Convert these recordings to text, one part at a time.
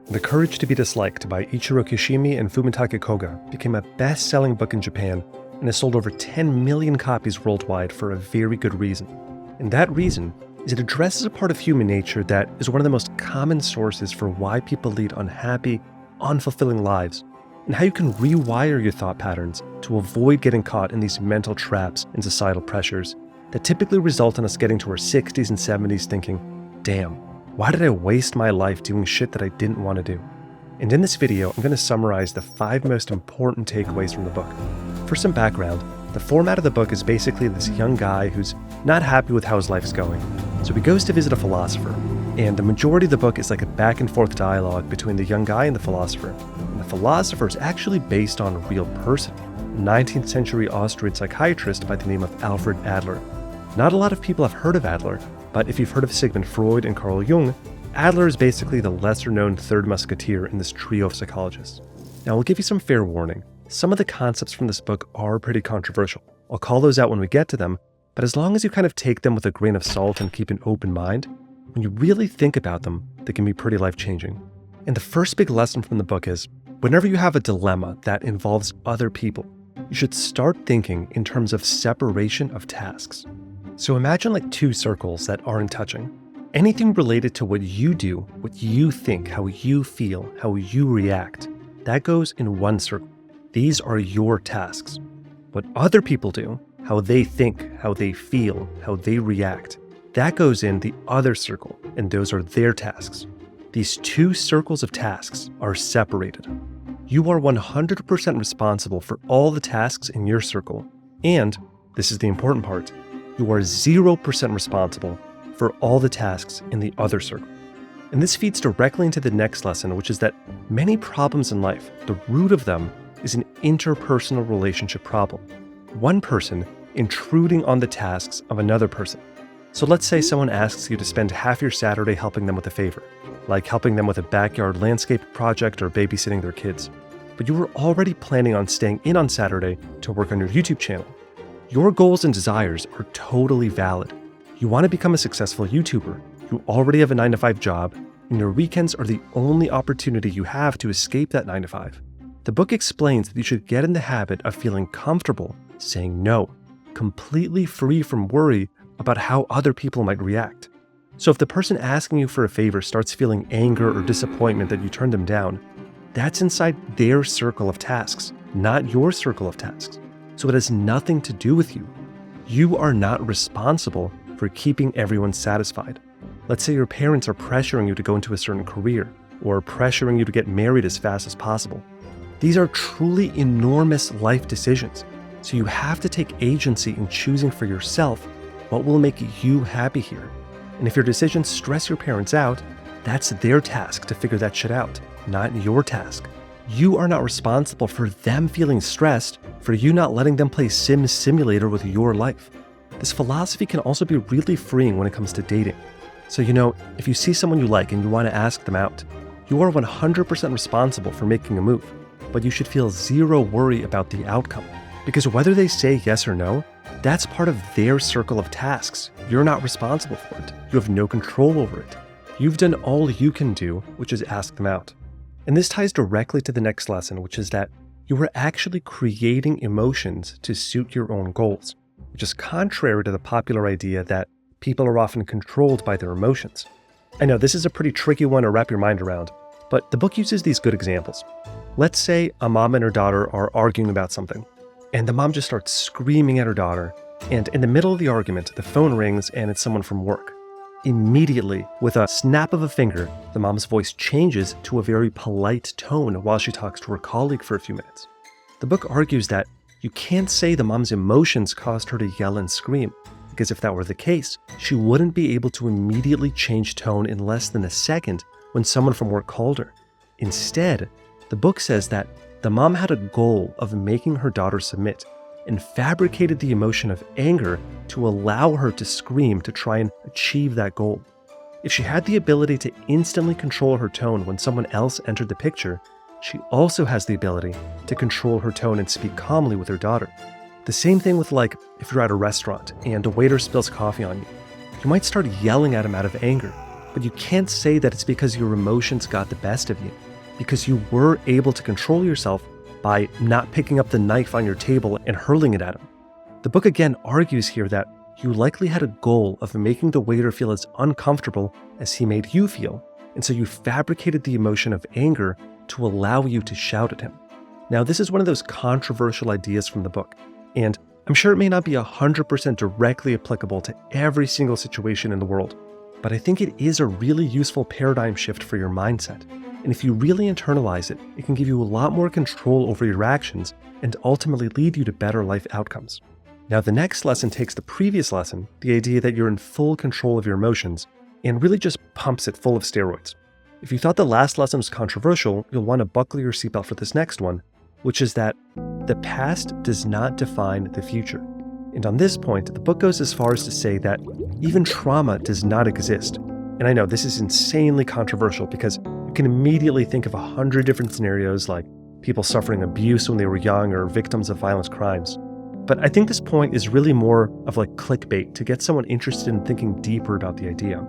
The Courage to be Disliked by Ichiro Kishimi and Fumitake Koga became a best-selling book in Japan and has sold over 10 million copies worldwide for a very good reason. And that reason is it addresses a part of human nature that is one of the most common sources for why people lead unhappy, unfulfilling lives, and how you can rewire your thought patterns to avoid getting caught in these mental traps and societal pressures that typically result in us getting to our 60s and 70s thinking, damn, why did I waste my life doing shit that I didn't want to do? And in this video, I'm going to summarize the 5 most important takeaways from the book. For some background, the format of the book is basically this young guy who's not happy with how his life is going. So he goes to visit a philosopher, and the majority of the book is like a back and forth dialogue between the young guy and the philosopher. And the philosopher is actually based on a real person, a 19th century Austrian psychiatrist by the name of Alfred Adler. Not a lot of people have heard of Adler, but if you've heard of Sigmund Freud and Carl Jung, Adler is basically the lesser-known third musketeer in this trio of psychologists. Now, I'll give you some fair warning. Some of the concepts from this book are pretty controversial. I'll call those out when we get to them, but as long as you kind of take them with a grain of salt and keep an open mind, when you really think about them, they can be pretty life-changing. And the first big lesson from the book is, whenever you have a dilemma that involves other people, you should start thinking in terms of separation of tasks. So imagine like 2 circles that aren't touching. Anything related to what you do, what you think, how you feel, how you react, that goes in one circle. These are your tasks. What other people do, how they think, how they feel, how they react, that goes in the other circle, and those are their tasks. These 2 circles of tasks are separated. You are 100% responsible for all the tasks in your circle, and, this is the important part, you are 0% responsible for all the tasks in the other circle. And this feeds directly into the next lesson, which is that many problems in life, the root of them is an interpersonal relationship problem. One person intruding on the tasks of another person. So let's say someone asks you to spend half your Saturday helping them with a favor, like helping them with a backyard landscape project or babysitting their kids. But you were already planning on staying in on Saturday to work on your YouTube channel. Your goals and desires are totally valid. You want to become a successful YouTuber, you already have a 9-to-5 job, and your weekends are the only opportunity you have to escape that 9-to-5. The book explains that you should get in the habit of feeling comfortable saying no, completely free from worry about how other people might react. So if the person asking you for a favor starts feeling anger or disappointment that you turned them down, that's inside their circle of tasks, not your circle of tasks. So it has nothing to do with you. You are not responsible for keeping everyone satisfied. Let's say your parents are pressuring you to go into a certain career, or pressuring you to get married as fast as possible. These are truly enormous life decisions, so you have to take agency in choosing for yourself what will make you happy here. And if your decisions stress your parents out, that's their task to figure that shit out, not your task. You are not responsible for them feeling stressed, for you not letting them play Sim Simulator with your life. This philosophy can also be really freeing when it comes to dating. So if you see someone you like and you want to ask them out, you are 100% responsible for making a move, but you should feel 0 worry about the outcome. Because whether they say yes or no, that's part of their circle of tasks. You're not responsible for it. You have no control over it. You've done all you can do, which is ask them out. And this ties directly to the next lesson, which is that you are actually creating emotions to suit your own goals, which is contrary to the popular idea that people are often controlled by their emotions. I know this is a pretty tricky one to wrap your mind around, but the book uses these good examples. Let's say a mom and her daughter are arguing about something, and the mom just starts screaming at her daughter, and in the middle of the argument, the phone rings and it's someone from work. Immediately, with a snap of a finger, the mom's voice changes to a very polite tone while she talks to her colleague for a few minutes. The book argues that you can't say the mom's emotions caused her to yell and scream, because if that were the case, she wouldn't be able to immediately change tone in less than a second when someone from work called her. Instead, the book says that the mom had a goal of making her daughter submit, and fabricated the emotion of anger to allow her to scream to try and achieve that goal. If she had the ability to instantly control her tone when someone else entered the picture, she also has the ability to control her tone and speak calmly with her daughter. The same thing with if you're at a restaurant and a waiter spills coffee on you. You might start yelling at him out of anger, but you can't say that it's because your emotions got the best of you, because you were able to control yourself by not picking up the knife on your table and hurling it at him. The book again argues here that you likely had a goal of making the waiter feel as uncomfortable as he made you feel, and so you fabricated the emotion of anger to allow you to shout at him. Now, this is one of those controversial ideas from the book, and I'm sure it may not be 100% directly applicable to every single situation in the world, but I think it is a really useful paradigm shift for your mindset. And if you really internalize it, it can give you a lot more control over your actions and ultimately lead you to better life outcomes. Now, the next lesson takes the previous lesson, the idea that you're in full control of your emotions, and really just pumps it full of steroids. If you thought the last lesson was controversial, you'll want to buckle your seatbelt for this next one, which is that the past does not define the future. And on this point, the book goes as far as to say that even trauma does not exist. And I know this is insanely controversial because you can immediately think of 100 different scenarios like people suffering abuse when they were young or victims of violent crimes. But I think this point is really more of like clickbait to get someone interested in thinking deeper about the idea.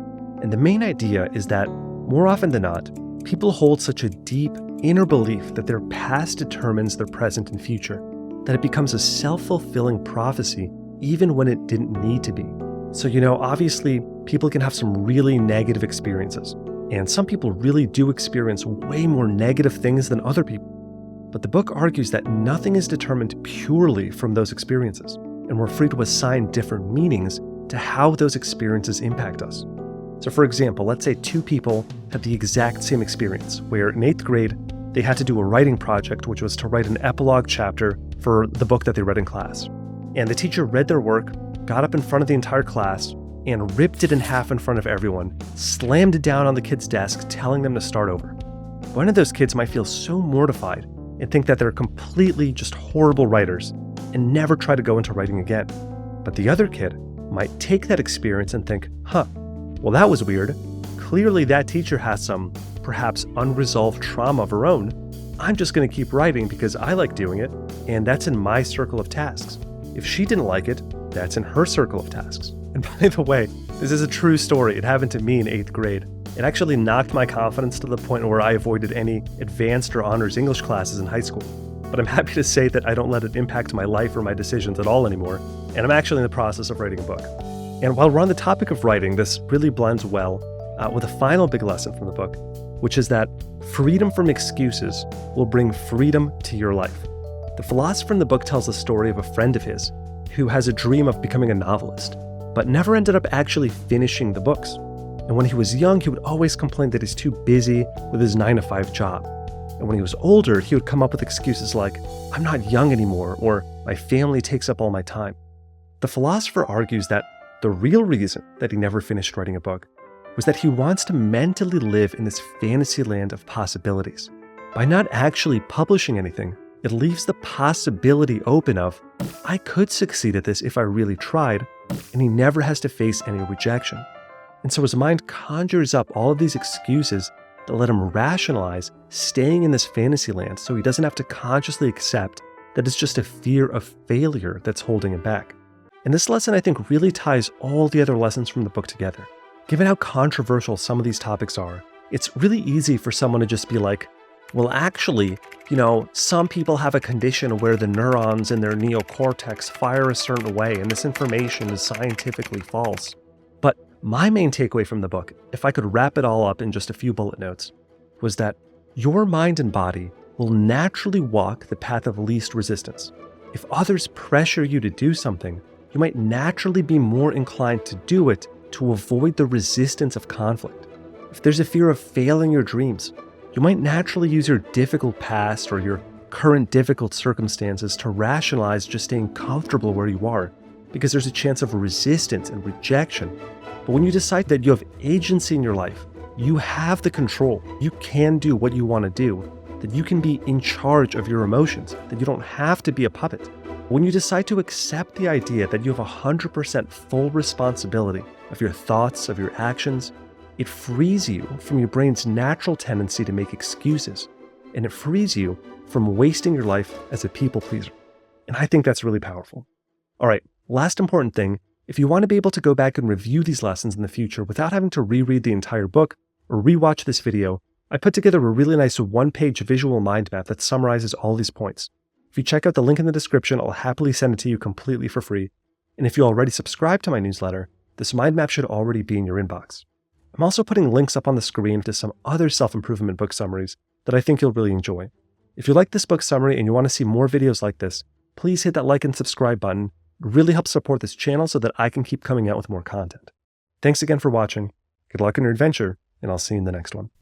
And the main idea is that, more often than not, people hold such a deep inner belief that their past determines their present and future, that it becomes a self-fulfilling prophecy even when it didn't need to be. So, obviously, people can have some really negative experiences, and some people really do experience way more negative things than other people. But the book argues that nothing is determined purely from those experiences, and we're free to assign different meanings to how those experiences impact us. So for example, let's say two people had the exact same experience, where in 8th grade, they had to do a writing project, which was to write an epilogue chapter for the book that they read in class. And the teacher read their work, got up in front of the entire class, and ripped it in half in front of everyone, slammed it down on the kid's desk, telling them to start over. One of those kids might feel so mortified and think that they're completely just horrible writers and never try to go into writing again. But the other kid might take that experience and think, well, that was weird. Clearly that teacher has some, perhaps unresolved trauma of her own. I'm just going to keep writing because I like doing it, and that's in my circle of tasks. If she didn't like it, that's in her circle of tasks. And by the way, this is a true story. It happened to me in 8th grade. It actually knocked my confidence to the point where I avoided any advanced or honors English classes in high school. But I'm happy to say that I don't let it impact my life or my decisions at all anymore, and I'm actually in the process of writing a book. And while we're on the topic of writing, this really blends well with a final big lesson from the book, which is that freedom from excuses will bring freedom to your life. The philosopher in the book tells the story of a friend of his who has a dream of becoming a novelist, but never ended up actually finishing the books. And when he was young, he would always complain that he's too busy with his 9-to-5 job. And when he was older, he would come up with excuses like, I'm not young anymore, or my family takes up all my time. The philosopher argues that the real reason that he never finished writing a book was that he wants to mentally live in this fantasy land of possibilities. By not actually publishing anything, it leaves the possibility open of, I could succeed at this if I really tried, and he never has to face any rejection. And so his mind conjures up all of these excuses that let him rationalize staying in this fantasy land so he doesn't have to consciously accept that it's just a fear of failure that's holding him back. And this lesson, I think, really ties all the other lessons from the book together. Given how controversial some of these topics are, it's really easy for someone to just be like, well, actually, some people have a condition where the neurons in their neocortex fire a certain way, and this information is scientifically false. But my main takeaway from the book, if I could wrap it all up in just a few bullet notes, was that your mind and body will naturally walk the path of least resistance. If others pressure you to do something, you might naturally be more inclined to do it to avoid the resistance of conflict. If there's a fear of failing your dreams, you might naturally use your difficult past or your current difficult circumstances to rationalize just staying comfortable where you are, because there's a chance of resistance and rejection. But when you decide that you have agency in your life, you have the control, you can do what you want to do, that you can be in charge of your emotions, that you don't have to be a puppet. When you decide to accept the idea that you have 100% full responsibility of your thoughts, of your actions, it frees you from your brain's natural tendency to make excuses, and it frees you from wasting your life as a people pleaser. And I think that's really powerful. All right, last important thing, If you want to be able to go back and review these lessons in the future without having to reread the entire book or rewatch this video, I put together a really nice one-page visual mind map that summarizes all these points. If you check out the link in the description, I'll happily send it to you completely for free. And if you already subscribe to my newsletter, this mind map should already be in your inbox. I'm also putting links up on the screen to some other self-improvement book summaries that I think you'll really enjoy. If you like this book summary and you want to see more videos like this, please hit that like and subscribe button. It really helps support this channel so that I can keep coming out with more content. Thanks again for watching. Good luck in your adventure, and I'll see you in the next one.